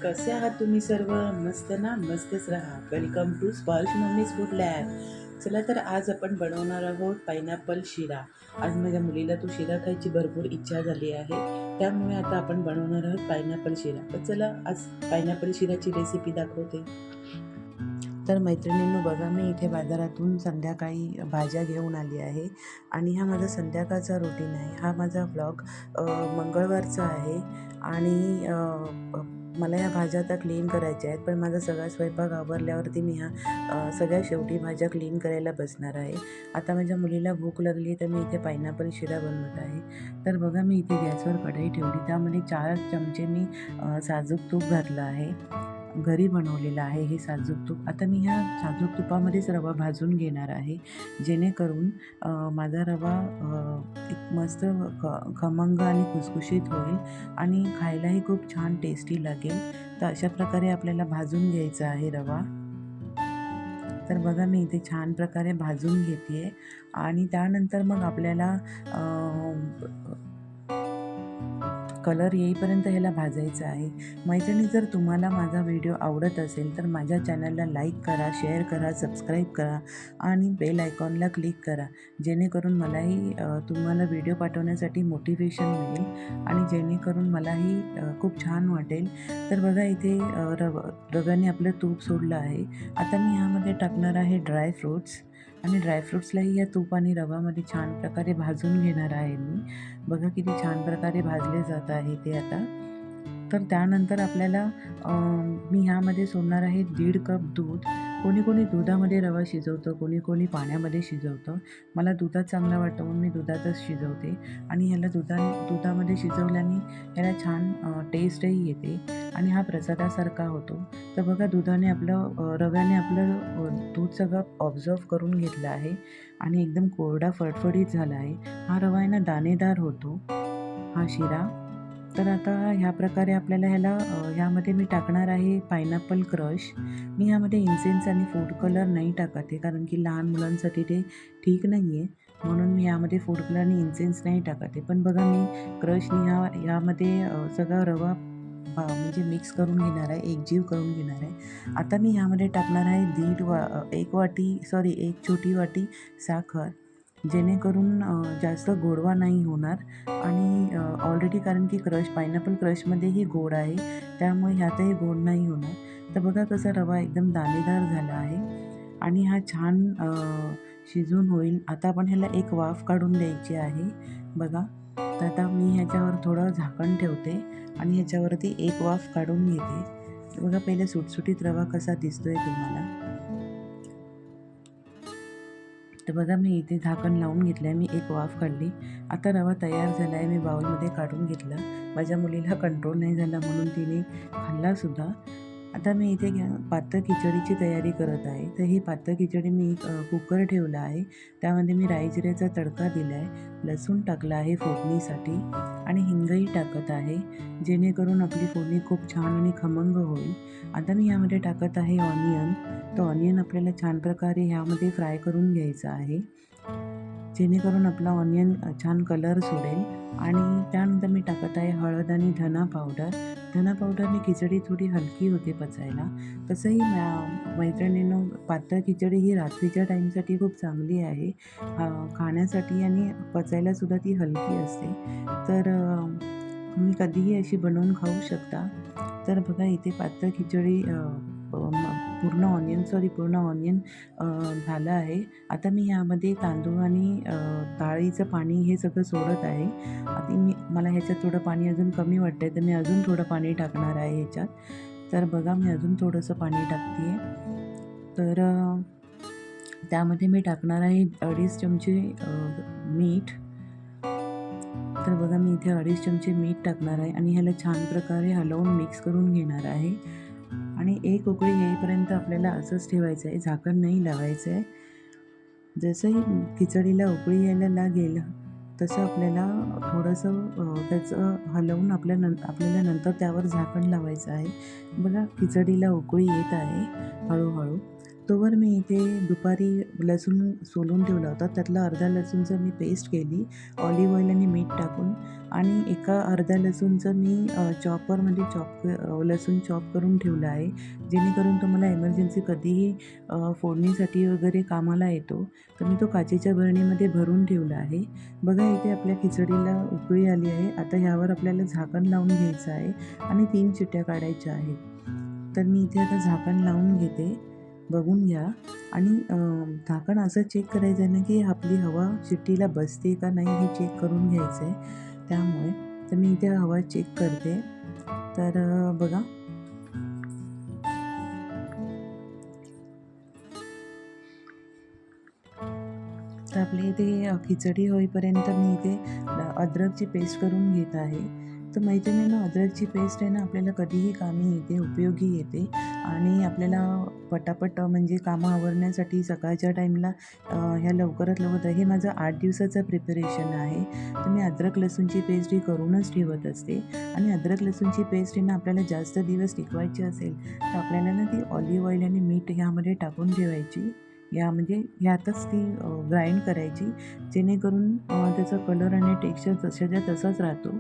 कसे आहात तुम्ही सर्व? मस्त ना? मस्तच राहा. वेलकम टू स्पर्श मम्मीज फूड लॅब. चला तर आज आपण बनवणार आहोत पायनॅपल शिरा. आज माझ्या मुलीला तो शिरा खायची भरपूर इच्छा झाली आहे, त्यामुळे आता आपण बनवणार आहोत पायनॅपल शिरा. तर चला आज पायनॅपल शिराची रेसिपी दाखवते. तर मैत्रिणींनो बघा, मी इथे बाजारातून संध्याकाळी भाज्या घेऊन आली आहे आणि हा माझा संध्याकाळचा रुटीन आहे. हा माझा व्लॉग मंगळवारचा आहे आणि मला ह्या भाज्या आता क्लीन करायच्या आहेत, पण माझा सगळा स्वयंपाक आवरल्यावरती मी सगळ्या शेवटी भाज्या क्लीन करायला बसणार आहे. आता माझ्या मुलीला भूक लागली तर मी इथे पायनॅपल शिरा बनवत आहे. तर बघा, मी इथे गॅसवर कढई ठेवली, त्यामध्ये 4 चमचे मी साजूक तूप घातलं आहे. घरी बनवलेलं आहे हे साजूक तूप. आता मी ह्या साजूक तुपामध्येच रवा भाजून घेणार आहे, जेणेकरून माझा रवा एक मस्त खमंग आणि खुसखुशीत होईल आणि खायलाही खूप छान टेस्टी लागेल. तर अशा प्रकारे आपल्याला भाजून घ्यायचा आहे रवा. तर बघा, मी इथे छान प्रकारे भाजून घेते आहे आणि त्यानंतर मग आपल्याला कलर येईपर्यंत ह्याला भाजायचं आहे. मैत्रिणी, जर तुम्हाला माझा व्हिडिओ आवडत असेल तर माझ्या चॅनलला लाईक करा, शेअर करा, सबस्क्राईब करा आणि बेल आयकॉनला क्लिक करा, जेणेकरून मलाही तुम्हाला व्हिडिओ पाठवण्यासाठी मोटिवेशन मिळेल आणि जेणेकरून मलाही खूप छान वाटेल. तर बघा, इथे रव्याने आपलं तूप सोडलं आहे. आता मी ह्यामध्ये टाकणार आहे ड्रायफ्रूट्स आणि ड्रायफ्रूट्सलाही या तूप आणि रवामध्ये छान प्रकारे भाजून घेणार आहे मी. बघा किती छान प्रकारे भाजले जात आहे ते आता. तर त्यानंतर आपल्याला मी ह्यामध्ये सोडणार आहे 1.5 कप दूध. कोणी कोणी दुधामध्ये रवा शिजवतं, कोणी कोणी पाण्यामध्ये शिजवतं. मला दुधात चांगला वाटतं म्हणून मी दुधातच शिजवते आणि ह्याला दुधामध्ये शिजवल्याने ह्याला छान टेस्टही येते आणि हा प्रसादासारखा होतो. तर बघा, रव्याने आपलं दूध सगळं ऑब्झर्व करून घेतलं आहे आणि एकदम कोरडा फडफडीत झाला आहे. हा रवा आहे ना दाणेदार होतो हा शिरा. तर आता ह्या प्रकारे आपल्याला ह्यामध्ये मी टाकणार आहे पायनॅपल क्रश. मी ह्यामध्ये इन्सेन्स आणि फूड कलर नाही टाकत आहे, कारण की लहान मुलांसाठी ते ठीक नाही आहे, म्हणून मी ह्यामध्ये फूड कलर आणि इन्सेन्स नाही टाकत आहे. पण बघा, मी क्रशनी ह्यामध्ये सगळा रवा म्हणजे मिक्स करून घेणार आहे, एकजीव करून घेणार आहे. आता मी ह्यामध्ये टाकणार आहे एक छोटी वाटी साखर, जेणेकरून जास्त गोडवा नाही होणार आणि ऑलरेडी कारण की पायनॅपल क्रशमध्येही गोड आहे, त्यामुळे ह्यातही गोड नाही होणार. तर बघा कसा रवा एकदम दाणेदार झाला आहे आणि हा छान शिजून होईल. आता आपण ह्याला एक वाफ काढून द्यायची आहे. बघा, तर आता मी ह्याच्यावर थोडं झाकण ठेवते आणि ह्याच्यावरती एक वाफ काढून घेते. बघा, पहिले सुटसुटीत रवा कसा दिसतोय तुम्हाला. तर बघा, मी इथे झाकण लावून घेतलं आहे, मी एक वाफ काढली. आता रवा तयार झाला आहे, मी बाउलमध्ये काढून घेतला. माझ्या मुलीला कंट्रोल नाही झाला म्हणून तिने खाल्लासुद्धा. आता मी इथे पातळ खिचडीची तयारी करत आहे. तर ही पातळ खिचडी मी कुकर ठेवला आहे, त्यामध्ये मी राई जिऱ्याचा तडका दिला आहे, लसूण टाकला आहे फोडणीसाठी आणि हिंगही टाकत आहे, जेणेकरून आपली फोडणी खूप छान आणि खमंग होईल. आता मी ह्यामध्ये टाकत आहे ऑनियन. तो ऑनियन आपल्याला छान प्रकारे ह्यामध्ये फ्राय करून घ्यायचा आहे, जेणेकरून आपला ऑनियन छान कलर सोडेल. आणि त्यानंतर मी टाकत आहे हळद आणि धना पावडरने खिचडी थोडी हलकी होते पचायला. तसंही मैत्रिणींनो, पातळ खिचडी ही रात्रीच्या टाईमसाठी खूप चांगली आहे खाण्यासाठी आणि पचायलासुद्धा ती हलकी असते. तर तुम्ही कधीही अशी बनवून खाऊ शकता. तर बघा, इथे पातळ खिचडी पूर्ण ऑनियन झालं आहे. आता मी ह्यामध्ये तांदूळ आणि डाळीचं पाणी हे सगळं सोडत आहे. आता मला ह्याच्यात थोडं पाणी अजून कमी वाटतं आहे, तर मी अजून थोडं पाणी टाकणार आहे ह्याच्यात. तर बघा, मी अजून थोडंसं पाणी टाकते आहे. तर त्यामध्ये मी टाकणार आहे 2.5 चमचे मीठ. तर बघा, मी इथे 2.5 चमचे मीठ टाकणार आहे आणि ह्याला छान प्रकारे हलवून मिक्स करून घेणार आहे आणि एक उकळी येईपर्यंत आपल्याला असंच ठेवायचं आहे, झाकण नाही लावायचं आहे. जसंही खिचडीला उकळी यायला लागेल तसं आपल्याला थोडंसं त्याचं हलवून आपल्याला नंतर त्यावर झाकण लावायचं आहे. बघा, खिचडीला उकळी येत आहे हळूहळू. तोवर मी इथे दुपारी लसूण सोलून ठेवला होता. त्यातला अर्धा लसूणचं मी पेस्ट केली ऑलिव्ह ऑइल आणि मीठ टाकून, आणि एका अर्ध्या लसूणचं मी चॉपरमध्ये लसूण चॉप करून ठेवलं आहे, जेणेकरून तुम्हाला एमर्जन्सी कधीही फोडणीसाठी वगैरे कामाला येतो. तर मी तो काचेच्या बरणीमध्ये भरून ठेवला आहे. बघा इथे आपल्या खिचडीला उकळी आली आहे. आता ह्यावर आपल्याला झाकण लावून घ्यायचं आहे आणि 3 शिट्ट्या काढायच्या आहेत. तर मी इथे आता झाकण लावून घेते, बघून घ्या. आणि झाकण असं चेक करायचं आहे ना की आपली हवा शिट्टीला बसते का नाही हे चेक करून घ्यायचं आहे. त्यामुळे तर मी इथे हवा चेक करते. तर बघा तर आपली इथे खिचडी होईपर्यंत मी इथे अद्रकची पेस्ट करून घेत आहे. तर मैत्रिणींनो, अद्रकची पेस्ट आहे ना आपल्याला कधीही कामी येते, उपयोगी येते, आणि आपल्याला पटापट म्हणजे कामं आवरण्यासाठी सकाळच्या टाईमला ह्या लवकरात लवकर. हे माझं 8 दिवसाचं प्रिपरेशन आहे. तर मी अद्रक लसूणची पेस्ट ही करूनच ठेवत असते. आणि अद्रक लसूणची पेस्ट आहे ना आपल्याला जास्त दिवस टिकवायची असेल तर आपल्याला ना ती ऑलिव्ह ऑइल आणि मीठ ह्यामध्ये टाकून ठेवायची. ह्यातच ती ग्राइंड करायची, जेणेकरून त्याचा कलर आणि टेक्स्चर जशाच्या तसाच राहतो,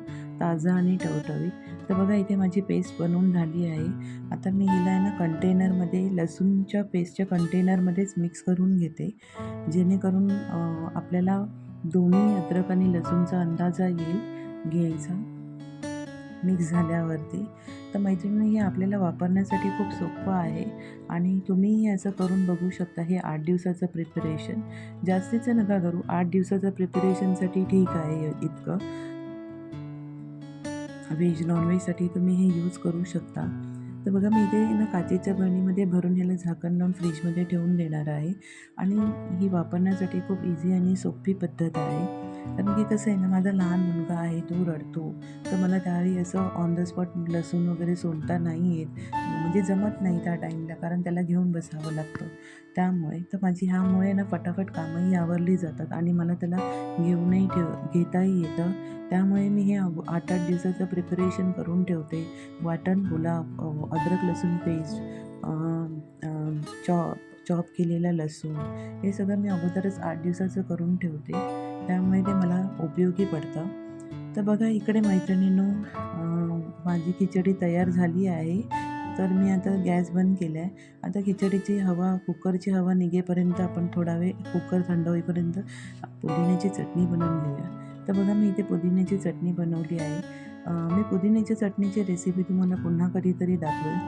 ताजा आणि टवटवीत. तर बघा इथे माझी पेस्ट बनवून झाली आहे. आता मी हिला आहे ना कंटेनरमध्ये, लसूणच्या पेस्टच्या कंटेनरमध्येच मिक्स करून घेते, जेणेकरून आपल्याला दोन्ही अद्रक आणि लसूणचा अंदाजा येईल घ्यायचा मिक्स झाल्यावरती. तर मैत्रिणी, हे आपल्याला वापरण्यासाठी खूप सोपं आहे आणि तुम्हीही असं करून बघू शकता. हे 8 दिवसाचं प्रिपरेशन, जास्तीचं नका करू. 8 दिवसाचं प्रिपरेशनसाठी ठीक आहे इतकं. व्हेज नॉनव्हेजसाठी तुम्ही हे यूज करू शकता. तर बघा मी इथे ना काचेच्या बरणीमध्ये भरून ह्याला झाकण लावून फ्रीजमध्ये ठेवून देणार आहे. आणि ही वापरण्यासाठी खूप इझी आणि सोपी पद्धत आहे. कारण की कसं आहे ना, माझा लहान मुलगा आहे, तो रडतो, तर मला त्यावेळी असं ऑन द स्पॉट लसूण वगैरे सोलता नाही येत, म्हणजे जमत नाही त्या टाईमला, कारण त्याला घेऊन बसावं लागतं. त्यामुळे तर माझी ह्यामुळे ना फटाफट कामंही आवरली जातात आणि मला त्याला घेताही येतं. त्यामुळे मी हे 8-8 दिवसाचं प्रिपरेशन करून ठेवते. वाटण, गुलाब, अद्रक लसूण पेस्ट, चॉप केलेला लसूण, हे सगळं मी अगोदरच 8 दिवसाचं करून ठेवते. त्यामुळे ते मला उपयोगी पडतं. तर बघा इकडे मैत्रिणींनो, माझी खिचडी तयार झाली आहे. तर मी आता गॅस बंद केला आहे. आता खिचडीची कुकरची हवा निघेपर्यंत आपण थोडा वेळ, कुकर थंड होईपर्यंत पुदिन्याची चटणी बनवून घेऊया. तर बघा मी इथे पुदिन्याची चटणी बनवली आहे. मी पुदिन्याच्या चटणीची रेसिपी तुम्हाला पुन्हा कधीतरी दाखवेल.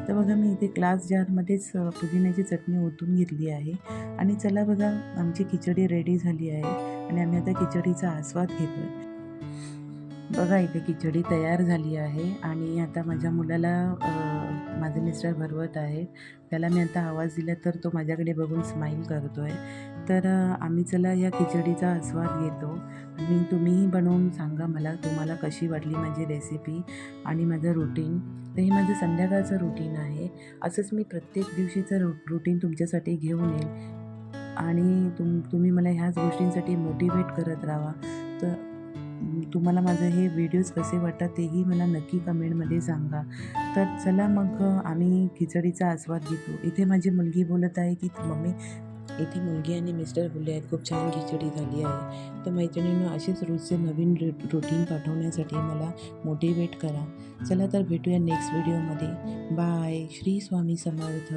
तर बघा मी इथे ग्लास जारमध्येच पुदिन्याची चटणी ओतून घेतली आहे. आणि चला बघा, आमची खिचडी रेडी झाली आहे आणि आम्ही आता खिचडीचा आस्वाद घेतो आहे. बघा इथे खिचडी तयार झाली आहे आणि आता माझ्या मुलाला माझे मिस्टर भरवत आहेत. त्याला मी आता आवाज दिला तर तो माझ्याकडे बघून स्माईल करतो आहे. तर आम्ही चला या खिचडीचा आस्वाद घेतो. आणि तुम्हीही बनवून सांगा मला, तुम्हाला कशी वाटली माझी रेसिपी आणि माझं रुटीन. तर हे माझं संध्याकाळचं रुटीन आहे. असंच मी प्रत्येक दिवशीचं रुटीन तुमच्यासाठी घेऊन येईल आणि तुम्ही मला ह्याच गोष्टींसाठी मोटिवेट करत राहा. तर तुम्हाला माझे हे व्हिडिओज कसे वाटतात तेही मला नक्की कमेंटमध्ये सांगा. तर चला मग आम्ही खिचडीचा आस्वाद घेतो. इथे माझी मुलगी बोलत आहे की मम्मी, इथे मुलगी आणि मिस्टर बोलले आहेत खूप छान खिचडी झाली आहे. तर मैत्रिणींनो, असेच रोजचे नवीन रुटीन पाठवण्यासाठी मला मोटिवेट करा. चला तर भेटूया नेक्स्ट व्हिडिओमध्ये. बाय. श्री स्वामी समर्थ.